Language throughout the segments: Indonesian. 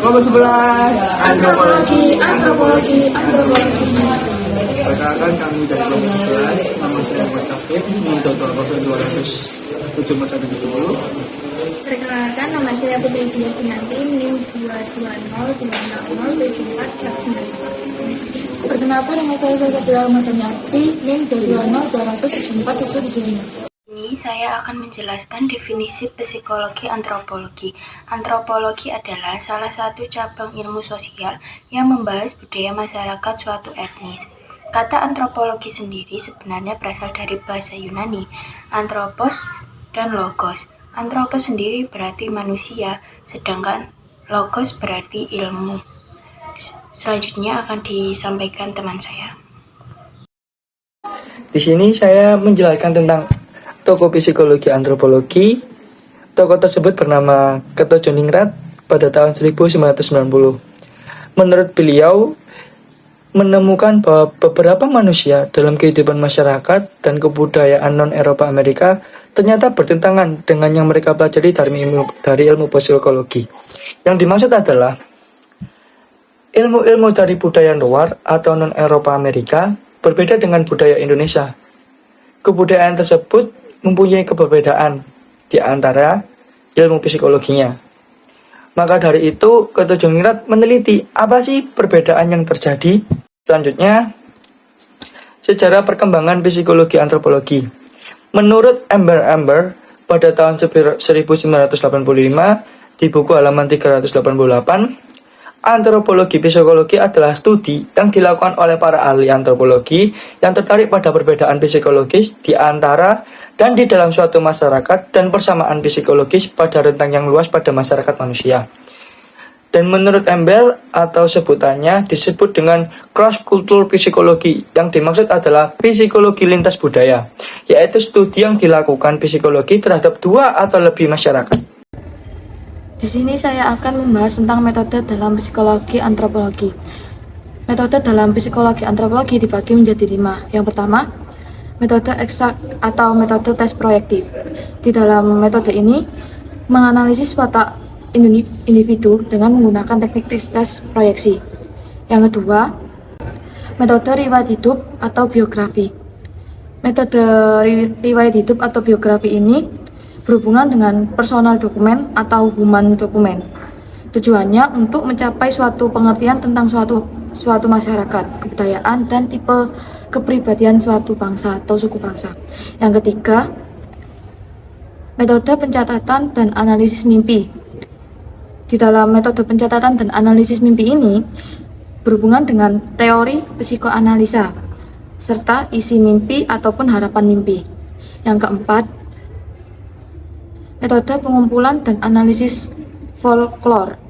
Kelompok 11 Antropologi, antropologi, antropologi. Perkenalkan kami dari kelompok 11. Nama saya Muhammad Syafir, nomor 200747170. Perkenalkan, nama saya Putri Cia Kinanti, NIM 22026024194. Perkenalkan, nama saya Zazabila Ramadhani, NIM 220202477. Ini saya akan menjelaskan definisi psikologi antropologi. Antropologi adalah salah satu cabang ilmu sosial yang membahas budaya masyarakat suatu etnis. Kata antropologi sendiri sebenarnya berasal dari bahasa Yunani, anthropos dan logos. Anthropos sendiri berarti manusia, sedangkan logos berarti ilmu. Selanjutnya akan disampaikan teman saya. Di sini saya menjelaskan tentang tokoh psikologi antropologi. Tokoh tersebut bernama Kertojoningrat pada tahun 1990. Menurut beliau, menemukan bahwa beberapa manusia dalam kehidupan masyarakat dan kebudayaan non-Eropa Amerika ternyata bertentangan dengan yang mereka pelajari dari ilmu psikologi. Yang dimaksud adalah ilmu-ilmu dari budaya luar atau non-Eropa Amerika berbeda dengan budaya Indonesia. Kebudayaan tersebut mempunyai perbedaan di antara ilmu psikologinya. Maka dari itu, Kertojoningrat meneliti apa sih perbedaan yang terjadi. Selanjutnya, sejarah perkembangan psikologi antropologi. Menurut Amber pada tahun 1985 di buku halaman 388, antropologi psikologi adalah studi yang dilakukan oleh para ahli antropologi yang tertarik pada perbedaan psikologis di antara dan di dalam suatu masyarakat dan persamaan psikologis pada rentang yang luas pada masyarakat manusia. Dan menurut Amber atau sebutannya disebut dengan cross-cultural psikologi, yang dimaksud adalah psikologi lintas budaya, yaitu studi yang dilakukan psikologi terhadap dua atau lebih masyarakat. Di sini saya akan membahas tentang metode dalam psikologi antropologi. Metode dalam psikologi antropologi dibagi menjadi 5. Yang pertama, metode eksak atau metode tes proyektif. Di dalam metode ini, menganalisis watak individu dengan menggunakan teknik tes proyeksi. Yang kedua, metode riwayat hidup atau biografi. Metode riwayat hidup atau biografi ini berhubungan dengan personal dokumen atau human dokumen. Tujuannya untuk mencapai suatu pengertian tentang suatu masyarakat, kebudayaan, dan tipe kepribadian suatu bangsa atau suku bangsa. Yang ketiga, metode pencatatan dan analisis mimpi. Di dalam metode pencatatan dan analisis mimpi ini berhubungan dengan teori psikoanalisa serta isi mimpi ataupun harapan mimpi. Yang keempat, metode pengumpulan dan analisis folklore.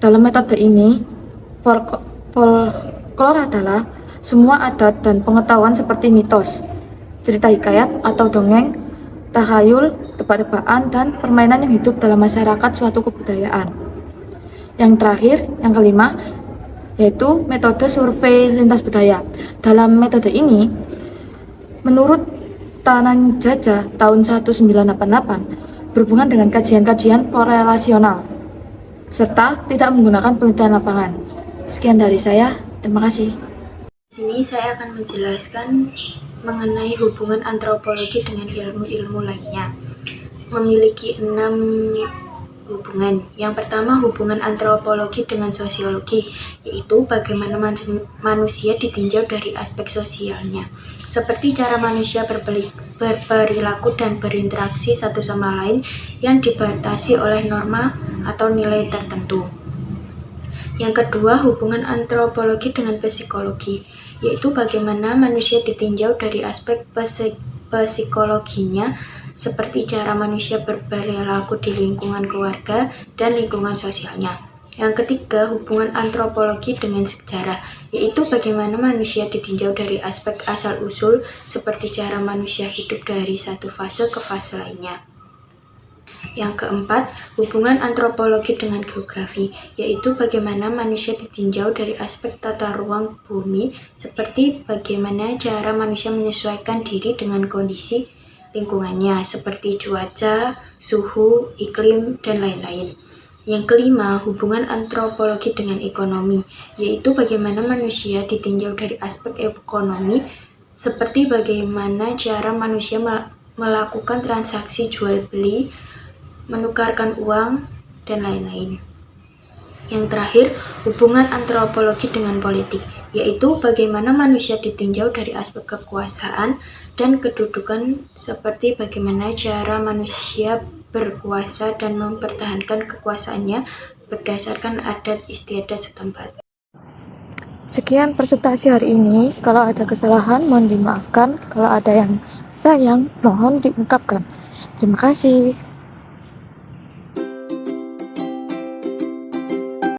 Dalam metode ini, folklore adalah semua adat dan pengetahuan seperti mitos, cerita hikayat atau dongeng, takhayul, tebak-tebakan, dan permainan yang hidup dalam masyarakat suatu kebudayaan. Yang terakhir, yang kelima, yaitu metode survei lintas budaya. Dalam metode ini, menurut Tanan Jaja tahun 1988, berhubungan dengan kajian-kajian korelasional, serta tidak menggunakan penelitian lapangan. Sekian dari saya, terima kasih. Di sini saya akan menjelaskan mengenai hubungan antropologi dengan ilmu-ilmu lainnya. Memiliki 6 hubungan. Yang pertama, hubungan antropologi dengan sosiologi, yaitu bagaimana manusia ditinjau dari aspek sosialnya, seperti cara manusia berperilaku dan berinteraksi satu sama lain yang dibatasi oleh norma atau nilai tertentu. Yang kedua, hubungan antropologi dengan psikologi, yaitu bagaimana manusia ditinjau dari aspek psikologinya, seperti cara manusia berperilaku di lingkungan keluarga dan lingkungan sosialnya. Yang ketiga, hubungan antropologi dengan sejarah, yaitu bagaimana manusia ditinjau dari aspek asal-usul, seperti cara manusia hidup dari satu fase ke fase lainnya. Yang keempat, hubungan antropologi dengan geografi, yaitu bagaimana manusia ditinjau dari aspek tata ruang bumi, seperti bagaimana cara manusia menyesuaikan diri dengan kondisi lingkungannya, seperti cuaca, suhu, iklim, dan lain-lain. Yang kelima, hubungan antropologi dengan ekonomi, yaitu bagaimana manusia ditinjau dari aspek ekonomi, seperti bagaimana cara manusia melakukan transaksi jual beli, menukarkan uang, dan lain-lain. Yang terakhir, hubungan antropologi dengan politik, yaitu bagaimana manusia ditinjau dari aspek kekuasaan dan kedudukan, seperti bagaimana cara manusia berkuasa dan mempertahankan kekuasaannya berdasarkan adat istiadat setempat. Sekian presentasi hari ini. Kalau ada kesalahan, mohon dimaafkan. Kalau ada yang sayang, mohon diungkapkan. Terima kasih.